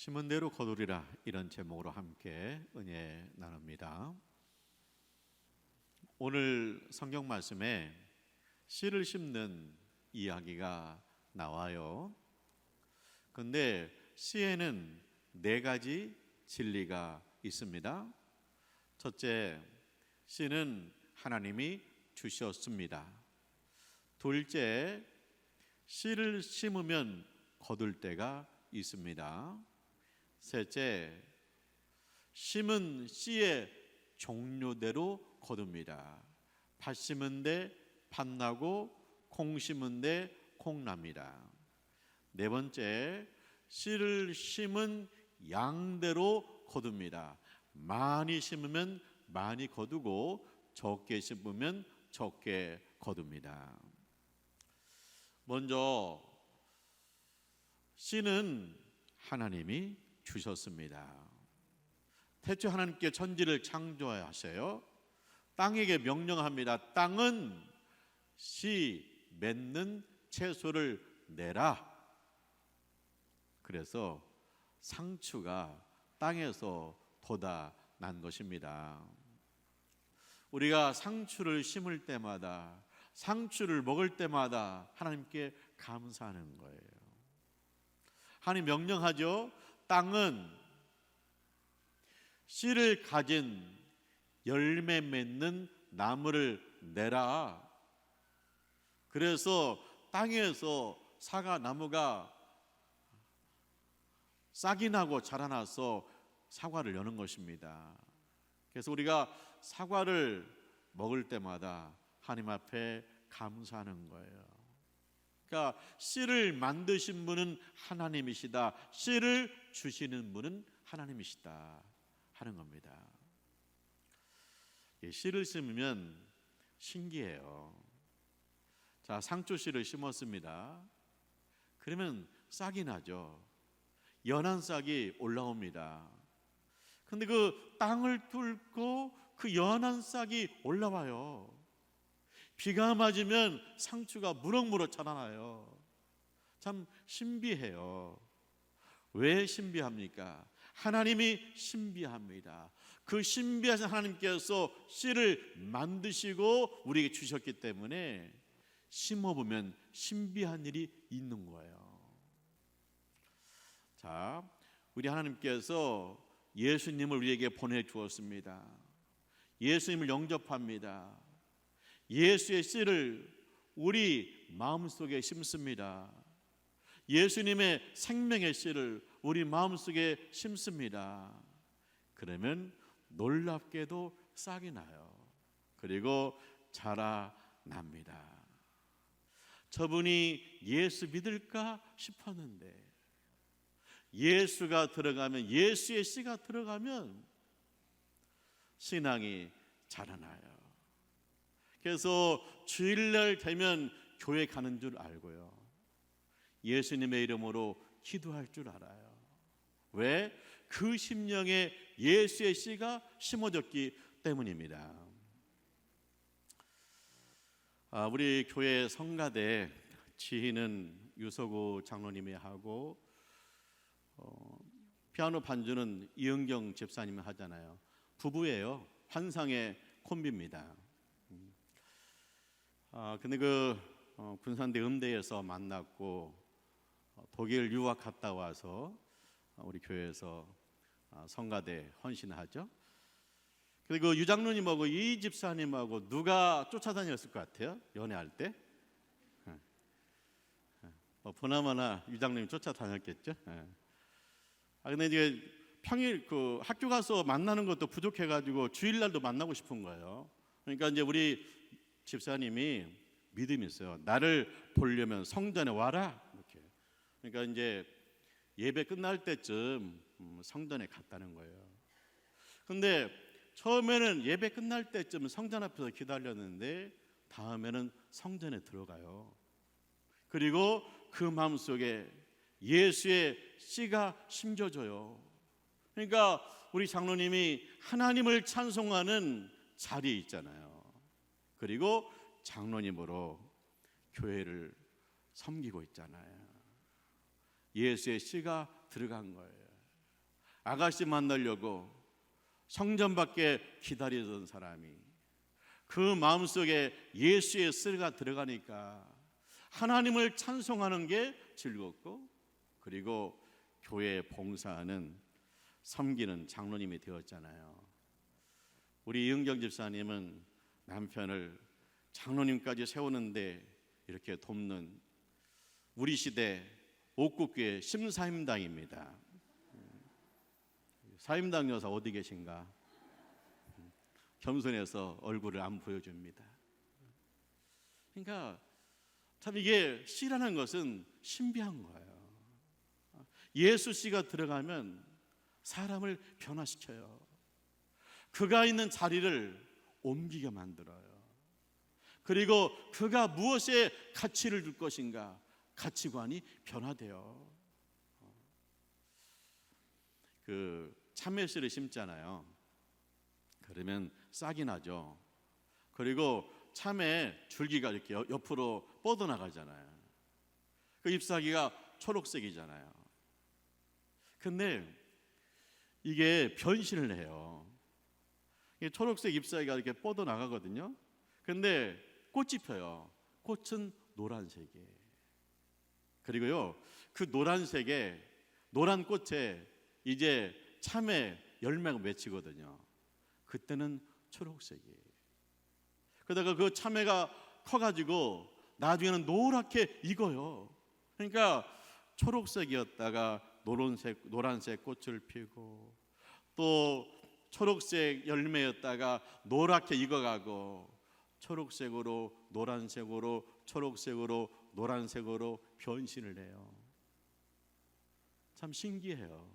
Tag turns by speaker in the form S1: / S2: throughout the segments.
S1: 심은 대로 거두리라, 이런 제목으로 함께 은혜 나눕니다. 오늘 성경 말씀에 씨를 심는 이야기가 나와요. 그런데 씨에는 네 가지 진리가 있습니다. 첫째, 씨는 하나님이 주셨습니다. 둘째, 씨를 심으면 거둘 때가 있습니다. 셋째, 심은 씨의 종류대로 거둡니다. 팥 심은 데 팥 나고 콩 심은 데 콩 납니다. 네 번째, 씨를 심은 양대로 거둡니다. 많이 심으면 많이 거두고 적게 심으면 적게 거둡니다. 먼저 씨는 하나님이 주셨습니다. 태초 하나님께 천지를 창조하셔요. 땅에게 명령합니다. 땅은 씨 맺는 채소를 내라. 그래서 상추가 땅에서 돋아난 것입니다. 우리가 상추를 심을 때마다, 상추를 먹을 때마다 하나님께 감사하는 거예요. 하나님 명령하죠. 땅은 씨를 가진 열매 맺는 나무를 내라. 그래서 땅에서 사과나무가 싹이 나고 자라나서 사과를 여는 것입니다. 그래서 우리가 사과를 먹을 때마다 하나님 앞에 감사하는 거예요. 그러니까 씨를 만드신 분은 하나님이시다, 씨를 주시는 분은 하나님이시다 하는 겁니다. 씨를 심으면 신기해요. 자, 상추 씨를 심었습니다. 그러면 싹이 나죠. 연한 싹이 올라옵니다. 근데 그 땅을 뚫고 그 연한 싹이 올라와요. 비가 맞으면 상추가 무럭무럭 자라나요. 참 신비해요. 왜 신비합니까? 하나님이 신비합니다. 그 신비하신 하나님께서 씨를 만드시고 우리에게 주셨기 때문에 심어보면 신비한 일이 있는 거예요. 자, 우리 하나님께서 예수님을 우리에게 보내주었습니다. 예수님을 영접합니다. 예수의 씨를 우리 마음속에 심습니다. 예수님의 생명의 씨를 우리 마음속에 심습니다. 그러면 놀랍게도 싹이 나요. 그리고 자라납니다. 저분이 예수 믿을까 싶었는데 예수가 들어가면, 예수의 씨가 들어가면 신앙이 자라나요. 그래서 주일날 되면 교회 가는 줄 알고요, 예수님의 이름으로 기도할 줄 알아요. 왜? 그 심령에 예수의 씨가 심어졌기 때문입니다. 우리 교회 성가대 지휘는 유서구 장로님이 하고, 피아노 반주는 이은경 집사님이 하잖아요. 부부예요. 환상의 콤비입니다. 근데 군산대 음대에서 만났고 독일 유학 갔다 와서 우리 교회에서 성가대 헌신하죠. 그리고 유장로님하고 이 집사님하고 누가 쫓아다녔을 것 같아요? 연애할 때? 보나마나 유장로님 쫓아다녔겠죠. 근데 이제 평일 학교 가서 만나는 것도 부족해가지고 주일날도 만나고 싶은 거예요. 그러니까 이제 우리 집사님이 믿음이 있어요. 나를 보려면 성전에 와라, 이렇게. 그러니까 이제 예배 끝날 때쯤 성전에 갔다는 거예요. 근데 처음에는 예배 끝날 때쯤 성전 앞에서 기다렸는데 다음에는 성전에 들어가요. 그리고 그 마음속에 예수의 씨가 심겨져요. 그러니까 우리 장로님이 하나님을 찬송하는 자리에 있잖아요. 그리고 장로님으로 교회를 섬기고 있잖아요. 예수의 씨가 들어간 거예요. 아가씨 만나려고 성전 밖에 기다리던 사람이 그 마음속에 예수의 쓰가 들어가니까 하나님을 찬송하는 게 즐겁고, 그리고 교회 봉사하는, 섬기는 장로님이 되었잖아요. 우리 이은경 집사님은 남편을 장로님까지 세우는데 이렇게 돕는 우리 시대 옥국교회 심사임당입니다. 사임당 여사 어디 계신가? 겸손해서 얼굴을 안 보여줍니다. 그러니까 참 이게 씨라는 것은 신비한 거예요. 예수 씨가 들어가면 사람을 변화시켜요. 그가 있는 자리를 옮기게 만들어요. 그리고 그가 무엇에 가치를 줄 것인가, 가치관이 변화돼요. 그 참외씨를 심잖아요. 그러면 싹이 나죠. 그리고 참외 줄기가 이렇게 옆으로 뻗어나가잖아요. 그 잎사귀가 초록색이잖아요. 근데 이게 변신을 해요. 초록색 잎사귀가 이렇게 뻗어나가거든요. 근데 꽃이 펴요. 꽃은 노란색이에요. 그리고요, 그 노란색에, 노란 꽃에 이제 참외 열매가 맺히거든요. 그때는 초록색이에요. 그러다가 그 참외가 커가지고 나중에는 노랗게 익어요. 그러니까 초록색이었다가 노란색 꽃을 피우고, 또 초록색 열매였다가 노랗게 익어가고, 초록색으로 노란색으로 초록색으로 노란색으로 변신을 해요. 참 신기해요.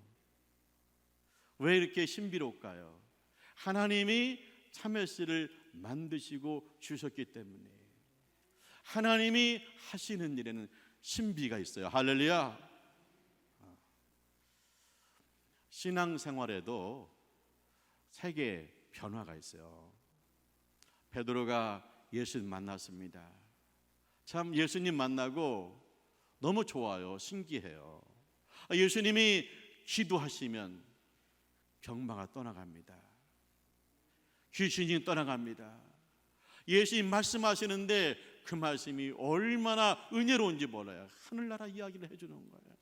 S1: 왜 이렇게 신비로울까요? 하나님이 참외씨를 만드시고 주셨기 때문에. 하나님이 하시는 일에는 신비가 있어요. 할렐루야. 신앙생활에도 세계의 변화가 있어요. 베드로가 예수님 만났습니다. 참 예수님 만나고 너무 좋아요. 신기해요. 예수님이 기도하시면 병마가 떠나갑니다. 귀신이 떠나갑니다. 예수님 말씀하시는데 그 말씀이 얼마나 은혜로운지 몰라요. 하늘나라 이야기를 해주는 거예요.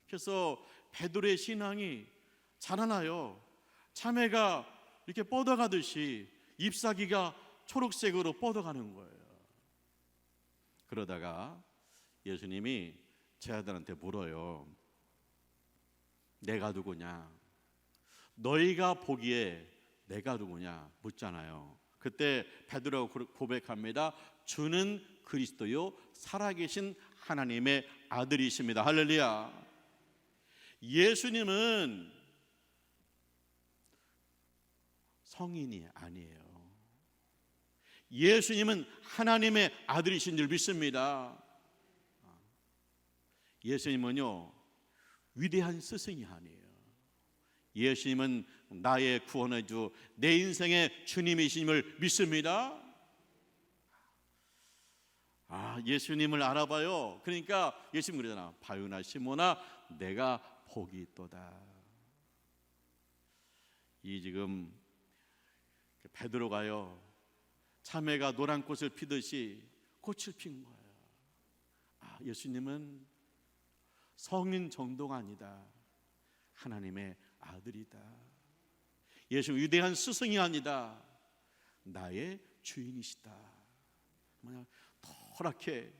S1: 그래서 베드로의 신앙이 자라나요. 참외가 이렇게 뻗어가듯이 잎사귀가 초록색으로 뻗어가는 거예요. 그러다가 예수님이 제 아들한테 물어요. 내가 누구냐? 너희가 보기에 내가 누구냐? 묻잖아요. 그때 베드로가 고백합니다. 주는 그리스도요 살아계신 하나님의 아들이십니다. 할렐루야. 예수님은 성인이 아니에요. 예수님은 하나님의 아들이신 줄 믿습니다. 예수님은요 위대한 스승이 아니에요. 예수님은 나의 구원의 주, 내 인생의 주님이심을 믿습니다. 예수님을 알아봐요. 그러니까 예수님 그러잖아. 바요나 시모나 내가 복이 있도다. 이 지금 베드로가요 참외가 노란 꽃을 피듯이 꽃을 핀 거예요. 예수님은 성인 정도가 아니다. 하나님의 아들이다. 예수 위대한 스승이 아니다. 나의 주인이시다. 노랗게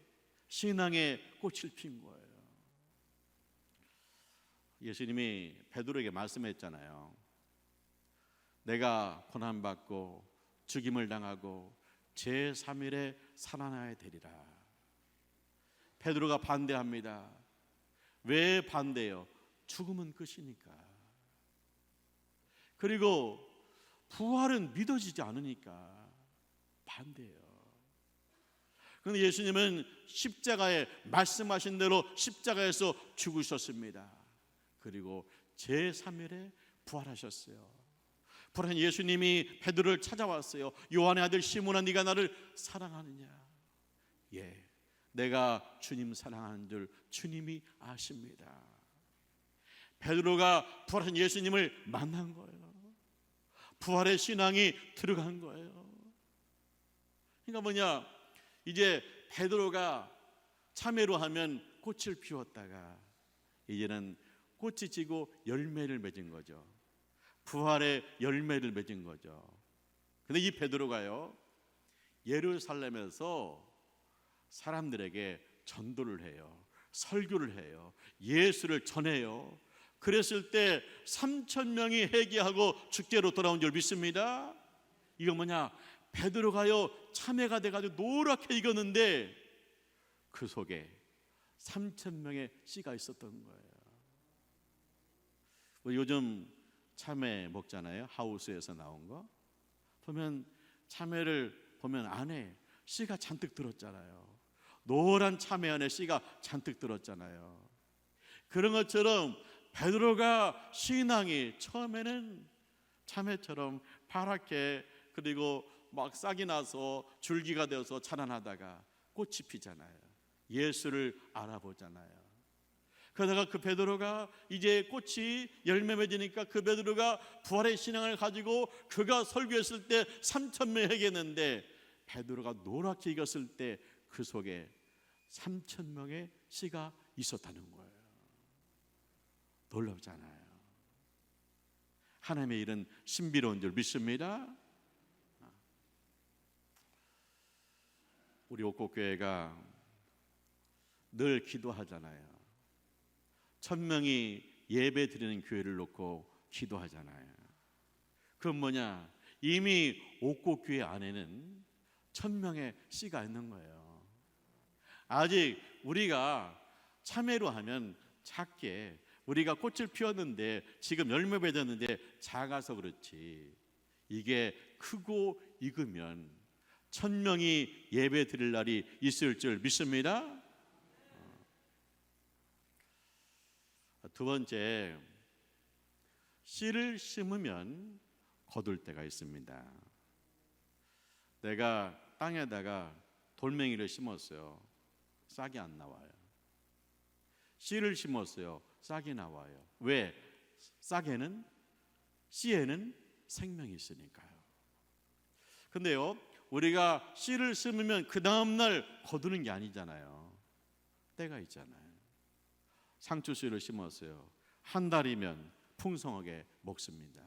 S1: 신앙의 꽃을 핀 거예요. 예수님이 베드로에게 말씀했잖아요. 내가 고난받고 죽임을 당하고 제3일에 살아나야 되리라. 베드로가 반대합니다. 왜 반대요? 죽음은 끝이니까. 그리고 부활은 믿어지지 않으니까 반대예요. 그런데 예수님은 십자가에 말씀하신 대로 십자가에서 죽으셨습니다. 그리고 제3일에 부활하셨어요. 부활한 예수님이 베드로를 찾아왔어요. 요한의 아들 시몬아 네가 나를 사랑하느냐? 예, 내가 주님 사랑하는 줄 주님이 아십니다. 베드로가 부활한 예수님을 만난 거예요. 부활의 신앙이 들어간 거예요. 그러니까 뭐냐, 이제 베드로가 참회로 하면 꽃을 피웠다가 이제는 꽃이 지고 열매를 맺은 거죠. 부활의 열매를 맺은 거죠. 근데 이 베드로가요, 예루살렘에서 사람들에게 전도를 해요. 설교를 해요. 예수를 전해요. 그랬을 때 3,000명이 회개하고 주께로 돌아온 줄 믿습니다. 이거 뭐냐, 베드로가요 참회가 돼가지고 노랗게 익었는데 그 속에 3,000명의 씨가 있었던 거예요. 요즘 참외 먹잖아요. 하우스에서 나온 거 보면, 참외를 보면 안에 씨가 잔뜩 들었잖아요. 노란 참외 안에 씨가 잔뜩 들었잖아요. 그런 것처럼 베드로가 신앙이 처음에는 참외처럼 파랗게, 그리고 막 싹이 나서 줄기가 되어서 자라나다가 꽃이 피잖아요. 예수를 알아보잖아요. 그러다가 그 베드로가 이제 꽃이 열매 맺으니까 그 베드로가 부활의 신앙을 가지고 그가 설교했을 때 3,000명 회개했는데, 베드로가 노랗게 익었을 때 그 속에 3,000명의 씨가 있었다는 거예요. 놀랍잖아요. 하나님의 일은 신비로운 줄 믿습니다. 우리 옥곡교회가 늘 기도하잖아요. 1,000명이 예배 드리는 교회를 놓고 기도하잖아요. 그건 뭐냐, 이미 옥곡교회 안에는 1,000명의 씨가 있는 거예요. 아직 우리가 참회로 하면 작게, 우리가 꽃을 피웠는데 지금 열매 맺었는데 작아서 그렇지, 이게 크고 익으면 1,000명이 예배 드릴 날이 있을 줄 믿습니다. 두 번째, 씨를 심으면 거둘 때가 있습니다. 내가 땅에다가 돌멩이를 심었어요. 싹이 안 나와요. 씨를 심었어요. 싹이 나와요. 왜? 싹에는, 씨에는 생명이 있으니까요. 근데요, 우리가 씨를 심으면 그 다음날 거두는 게 아니잖아요. 때가 있잖아요. 상추씨를 심었어요. 한 달이면 풍성하게 먹습니다.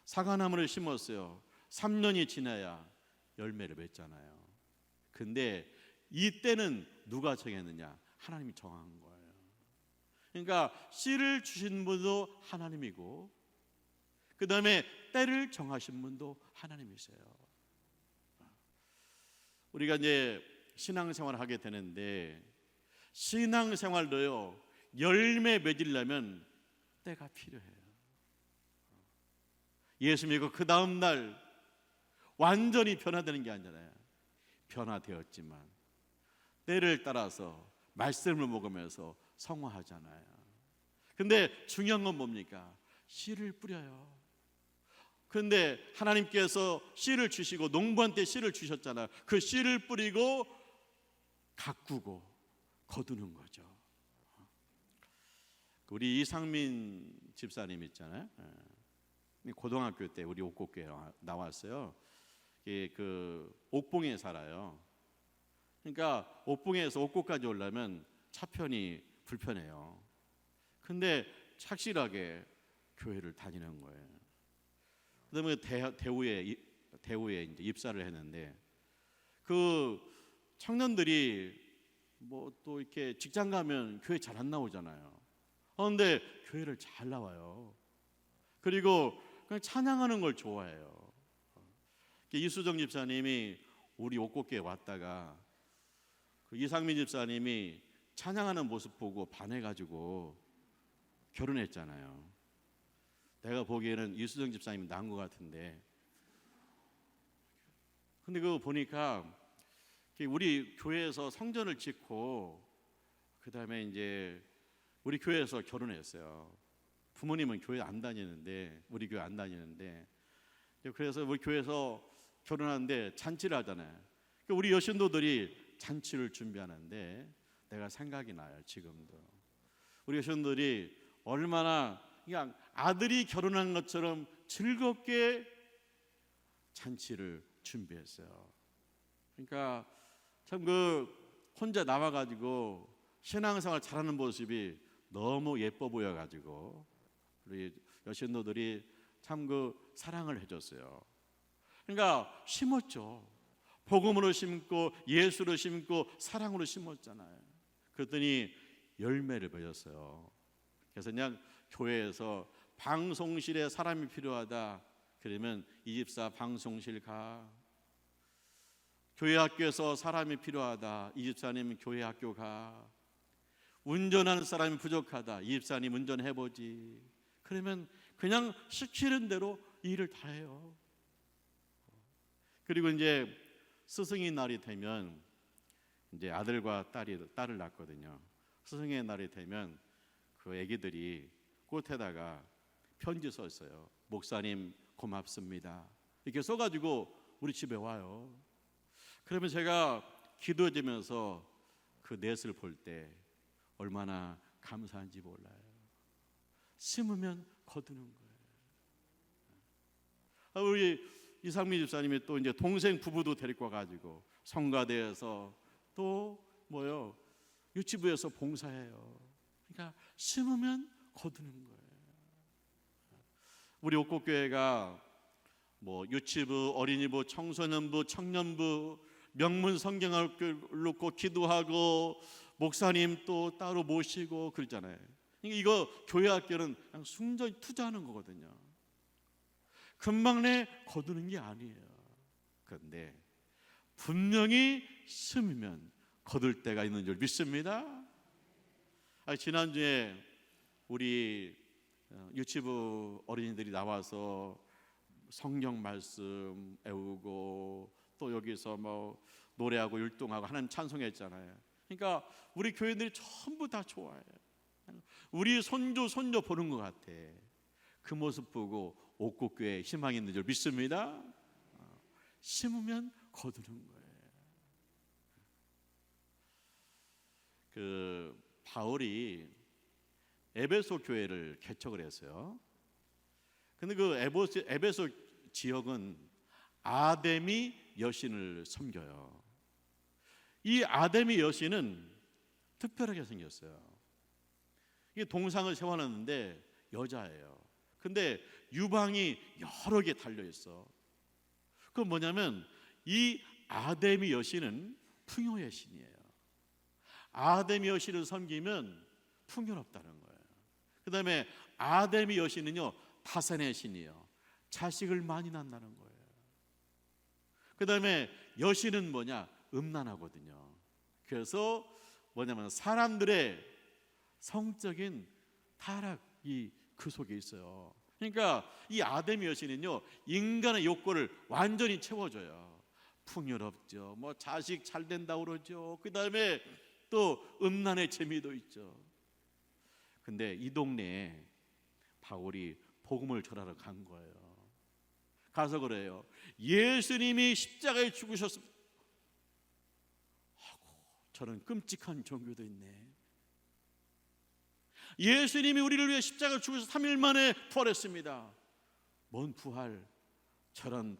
S1: 사과나무를 심었어요. 3년이 지나야 열매를 맺잖아요. 근데 이 때는 누가 정했느냐? 하나님이 정한 거예요. 그러니까 씨를 주신 분도 하나님이고, 그 다음에 때를 정하신 분도 하나님이세요. 우리가 이제 신앙생활을 하게 되는데, 신앙생활도요 열매 맺으려면 때가 필요해요. 예수 믿고 그 다음 날 완전히 변화되는 게 아니잖아요. 변화되었지만 때를 따라서 말씀을 먹으면서 성화하잖아요. 근데 중요한 건 뭡니까? 씨를 뿌려요. 그런데 하나님께서 씨를 주시고 농부한테 씨를 주셨잖아요. 그 씨를 뿌리고 가꾸고 거두는 거죠. 우리 이상민 집사님 있잖아요. 고등학교 때 우리 옥곡교회 나왔어요. 그 옥봉에 살아요. 그러니까 옥봉에서 옥곡까지 오려면 차편이 불편해요. 근데 착실하게 교회를 다니는 거예요. 그다음에 대우에 이제 입사를 했는데, 그 청년들이 뭐 또 이렇게 직장 가면 교회 잘 안 나오잖아요. 그런데 교회를 잘 나와요. 그리고 그냥 찬양하는 걸 좋아해요. 이수정 집사님이 우리 옥곡교회 왔다가 그 이상민 집사님이 찬양하는 모습 보고 반해가지고 결혼했잖아요. 내가 보기에는 이수정 집사님이 나은 것 같은데, 근데 그거 보니까 우리 교회에서 성전을 짓고 그 다음에 이제 우리 교회에서 결혼했어요. 부모님은 교회 안 다니는데, 우리 교회 안 다니는데, 그래서 우리 교회에서 결혼하는데 잔치를 하잖아요. 우리 여신도들이 잔치를 준비하는데 내가 생각이 나요. 지금도 우리 여성들이 얼마나 그냥 아들이 결혼한 것처럼 즐겁게 잔치를 준비했어요. 그러니까 참 혼자 나와가지고 신앙생활 잘하는 모습이 너무 예뻐 보여가지고 우리 여신도들이 참 사랑을 해줬어요. 그러니까 심었죠. 복음으로 심고 예수로 심고 사랑으로 심었잖아요. 그랬더니 열매를 맺었어요. 그래서 그냥 교회에서 방송실에 사람이 필요하다 그러면 이 집사 방송실 가. 교회 학교에서 사람이 필요하다, 이 집사님 교회 학교 가. 운전하는 사람이 부족하다, 이 집사님 운전해보지. 그러면 그냥 시키는 대로 일을 다 해요. 그리고 이제 스승의 날이 되면 이제 아들과 딸을 낳거든요. 스승의 날이 되면 그 애기들이 꽃에다가 편지 썼어요. 목사님 고맙습니다. 이렇게 써가지고 우리 집에 와요. 그러면 제가 기도해주면서 그 넷을 볼 때 얼마나 감사한지 몰라요. 심으면 거두는 거예요. 우리 이상민 집사님이 또 이제 동생 부부도 데리고 와가지고 성가대에서 또 유치부에서 봉사해요. 그러니까 심으면 거두는 거예요. 우리 옥곡교회가 유치부, 어린이부, 청소년부, 청년부, 명문 성경학교를 놓고 기도하고 목사님 또 따로 모시고 그러잖아요. 이거 교회 학교는 그냥 순전히 투자하는 거거든요. 금방 내 거두는 게 아니에요. 그런데 분명히 심으면 거둘 때가 있는 줄 믿습니다. 지난주에 우리 유치부 어린이들이 나와서 성경 말씀 외우고 또 여기서 노래하고 율동하고 하나님 찬송했잖아요. 그러니까 우리 교회들이 전부 다 좋아해요. 우리 손주 보는 것 같아. 그 모습 보고 옥곡교회에 희망이 있는 줄 믿습니다. 심으면 거두는 거예요. 바울이 에베소 교회를 개척을 했어요. 근데 에베소 지역은 아데미 여신을 섬겨요. 이 아데미 여신은 특별하게 생겼어요. 이게 동상을 세워놨는데 여자예요. 근데 유방이 여러 개 달려 있어. 그건 뭐냐면 이 아데미 여신은 풍요의 신이에요. 아데미 여신을 섬기면 풍요롭다는 거예요. 그 다음에 아데미 여신은요 다산의 신이에요. 자식을 많이 낳는다는 거예요. 그 다음에 여신은 음란하거든요. 그래서 사람들의 성적인 타락이 그 속에 있어요. 그러니까 이 아데미 여신은요 인간의 욕구를 완전히 채워줘요. 풍요롭죠. 자식 잘 된다고 그러죠. 그 다음에 또 음란의 재미도 있죠. 근데 이 동네에 바울이 복음을 전하러 간 거예요. 가서 그래요. 예수님이 십자가에 죽으셨습니다. 저런 끔찍한 종교도 있네. 예수님이 우리를 위해 십자가에 죽으셔서 3일 만에 부활했습니다. 뭔 부활? 저런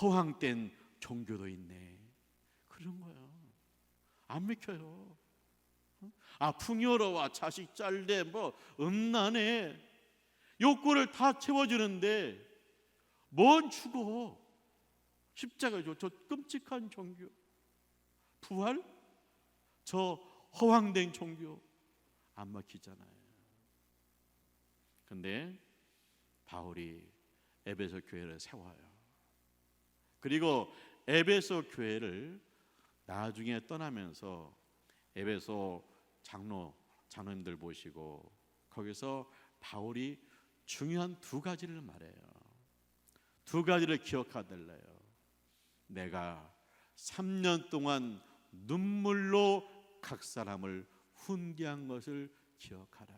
S1: 허황된 종교도 있네. 그런 거예요. 안 믿겨요. 풍요로워, 자식 잘돼, 음란해. 욕구를 다 채워주는데 뭔 죽어? 십자가죠. 저 끔찍한 종교. 부활? 저 허황된 종교. 안 먹히잖아요. 근데 바울이 에베소 교회를 세워요. 그리고 에베소 교회를 나중에 떠나면서 에베소 장로님들 모시고 거기서 바울이 중요한 두 가지를 말해요. 두 가지를 기억하달래요. 내가 3년 동안 눈물로 각 사람을 훈계한 것을 기억하라.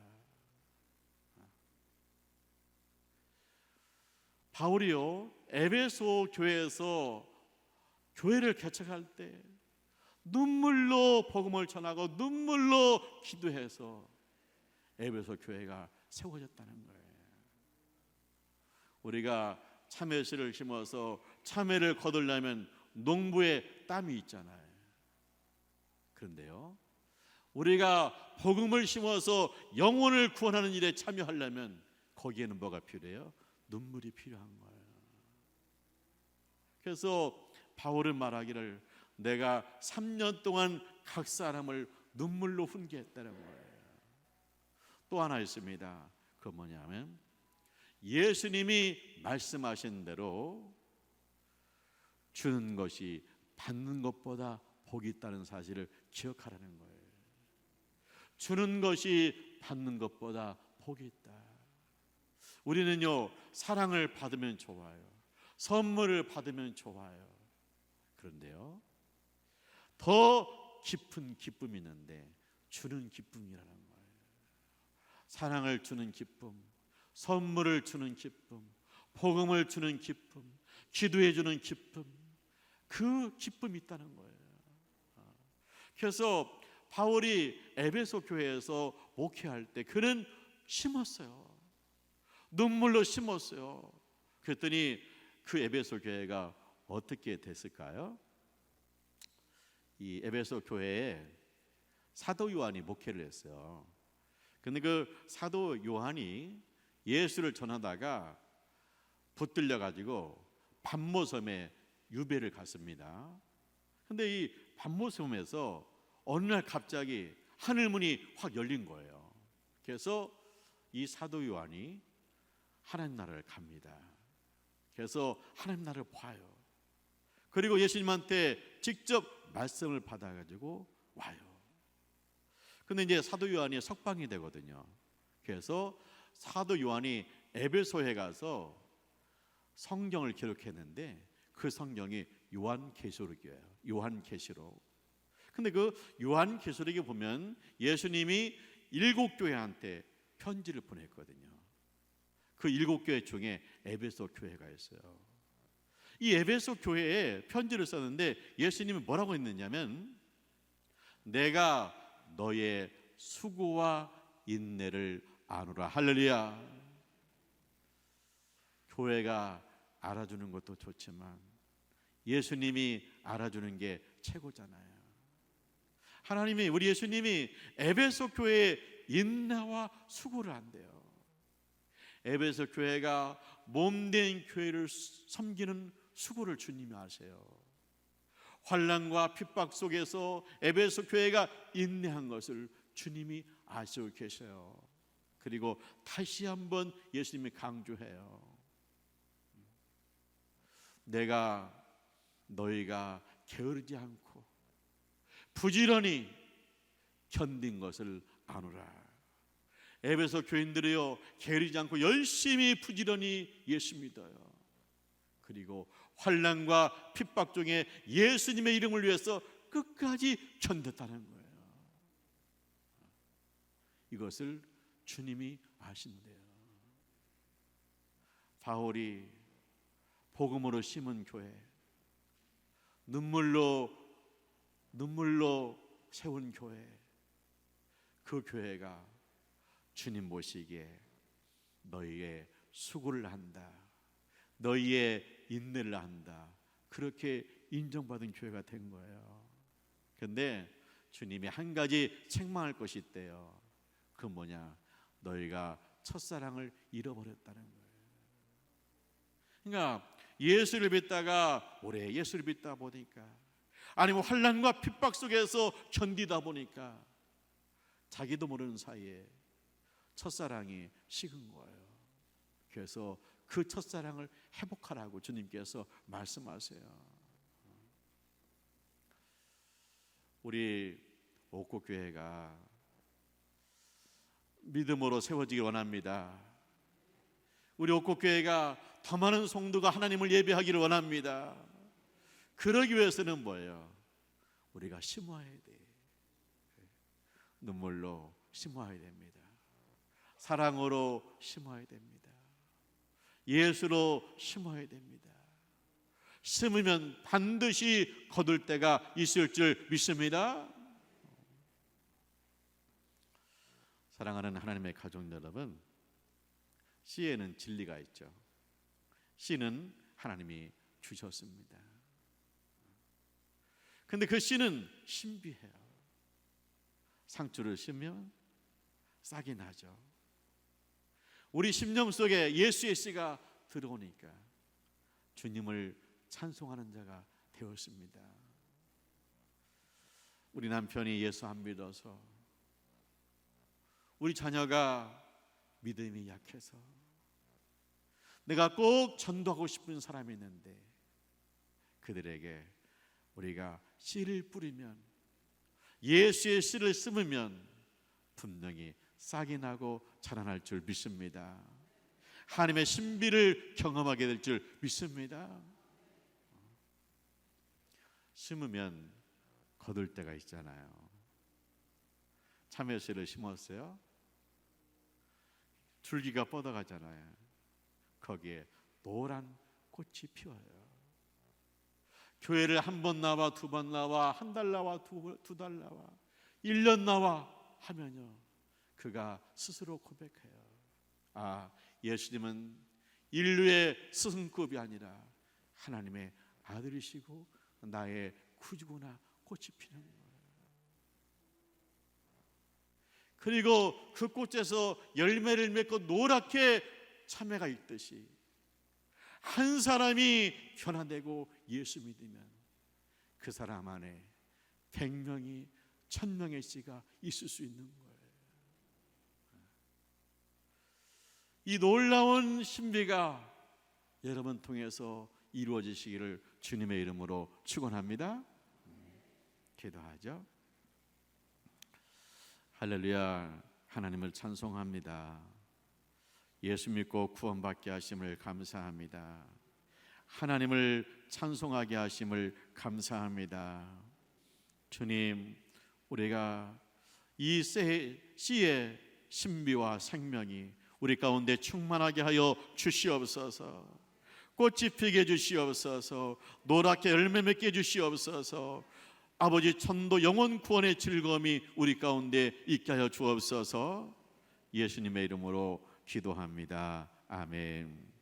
S1: 바울이요 에베소 교회에서 교회를 개척할 때 눈물로 복음을 전하고 눈물로 기도해서 에베소 교회가 세워졌다는 거예요. 우리가 참외씨를 심어서 참외를 거두려면 농부의 땀이 있잖아요. 그런데요, 우리가 복음을 심어서 영혼을 구원하는 일에 참여하려면 거기에는 뭐가 필요해요? 눈물이 필요한 거예요. 그래서 바울은 말하기를 내가 3년 동안 각 사람을 눈물로 훈계했다는 거예요. 또 하나 있습니다. 그건 뭐냐면 예수님이 말씀하신 대로 주는 것이 받는 것보다 복이 있다는 사실을 기억하라는 거예요. 주는 것이 받는 것보다 복이 있다. 우리는요, 사랑을 받으면 좋아요. 선물을 받으면 좋아요. 그런데요, 더 깊은 기쁨이 있는데 주는 기쁨이라는 거예요. 사랑을 주는 기쁨, 선물을 주는 기쁨, 복음을 주는 기쁨, 기도해 주는 기쁨, 그 기쁨이 있다는 거예요. 그래서 바울이 에베소 교회에서 목회할 때 그는 심었어요. 눈물로 심었어요. 그랬더니 그 에베소 교회가 어떻게 됐을까요? 이 에베소 교회에 사도 요한이 목회를 했어요. 근데 그 사도 요한이 예수를 전하다가 붙들려 가지고 반모섬에 유배를 갔습니다. 근데 이 반모섬에서 어느 날 갑자기 하늘문이 확 열린 거예요. 그래서 이 사도 요한이 하나님 나라를 갑니다. 그래서 하나님 나라를 봐요. 그리고 예수님한테 직접 말씀을 받아가지고 와요. 근데 이제 사도 요한이 석방이 되거든요. 그래서 사도 요한이 에베소에 가서 성경을 기록했는데 그 성경이 요한계시록이에요. 요한계시록. 근데 그 요한계시록에 보면 예수님이 7교회한테 편지를 보냈거든요. 그 7교회 중에 에베소 교회가 있어요. 이 에베소 교회에 편지를 썼는데 예수님이 뭐라고 했느냐면 내가 너의 수고와 인내를 아노라. 할렐루야. 교회가 알아주는 것도 좋지만 예수님이 알아주는 게 최고잖아요. 하나님이, 우리 예수님이 에베소 교회의 인내와 수고를 한대요. 에베소 교회가 몸된 교회를 섬기는 수고를 주님이 아세요. 환난과 핍박 속에서 에베소 교회가 인내한 것을 주님이 아시고 계셔요. 그리고 다시 한번 예수님이 강조해요. 내가 너희가 게으르지 않고 부지런히 견딘 것을 아노라. 에베소 교인들이요, 게으르지 않고 열심히 부지런히 예수 믿어요. 그리고 환난과 핍박 중에 예수님의 이름을 위해서 끝까지 견뎠다는 거예요. 이것을 주님이 아신대요. 바울이 복음으로 심은 교회, 눈물로 세운 교회, 그 교회가 주님 보시기에 너희의 수고를 한다, 너희의 인내를 한다, 그렇게 인정받은 교회가 된 거예요. 그런데 주님이 한 가지 책망할 것이 있대요. 그 뭐냐? 너희가 첫사랑을 잃어버렸다는 거예요. 그러니까 예수를 믿다가 오래 예수를 믿다 보니까, 아니면 환난과 핍박 속에서 견디다 보니까 자기도 모르는 사이에 첫사랑이 식은 거예요. 그래서 그 첫사랑을 회복하라고 주님께서 말씀하세요. 우리 옥고교회가 믿음으로 세워지기 원합니다. 우리 옥고교회가 더 많은 성도가 하나님을 예배하기를 원합니다. 그러기 위해서는 뭐예요? 우리가 심어야 돼. 눈물로 심어야 됩니다. 사랑으로 심어야 됩니다. 예수로 심어야 됩니다. 심으면 반드시 거둘 때가 있을 줄 믿습니다. 사랑하는 하나님의 가족 여러분, 씨에는 진리가 있죠. 씨는 하나님이 주셨습니다. 근데 그 씨는 신비해요. 상추를 심으면 싹이 나죠. 우리 심령 속에 예수의 씨가 들어오니까 주님을 찬송하는 자가 되었습니다. 우리 남편이 예수 안 믿어서, 우리 자녀가 믿음이 약해서, 내가 꼭 전도하고 싶은 사람이 있는데 그들에게 우리가 씨를 뿌리면, 예수의 씨를 심으면 분명히 싹이 나고 자라날 줄 믿습니다. 하나님의 신비를 경험하게 될 줄 믿습니다. 심으면 거둘 때가 있잖아요. 참외씨를 심었어요. 줄기가 뻗어가잖아요. 거기에 노란 꽃이 피어요. 교회를 한 번 나와, 두 번 나와, 한 달 나와, 두 달 나와, 1년 나와 하면요, 그가 스스로 고백해요. 아, 예수님은 인류의 스승급이 아니라 하나님의 아들이시고 나의 구주구나. 꽃이 피는 거예요. 그리고 그 꽃에서 열매를 맺고 노랗게 참외가 있듯이 한 사람이 변화되고 예수 믿으면 그 사람 안에 100명이 1000명의 씨가 있을 수 있는 거예요. 이 놀라운 신비가 여러분 통해서 이루어지시기를 주님의 이름으로 축원합니다. 기도하죠. 할렐루야. 하나님을 찬송합니다. 예수 믿고 구원받게 하심을 감사합니다. 하나님을 찬송하게 하심을 감사합니다. 주님, 우리가 이 씨의 신비와 생명이 우리 가운데 충만하게 하여 주시옵소서. 꽃이 피게 주시옵소서. 노랗게 열매 맺게 주시옵소서. 아버지, 천도 영혼 구원의 즐거움이 우리 가운데 있게 하여 주옵소서. 예수님의 이름으로 기도합니다. 아멘.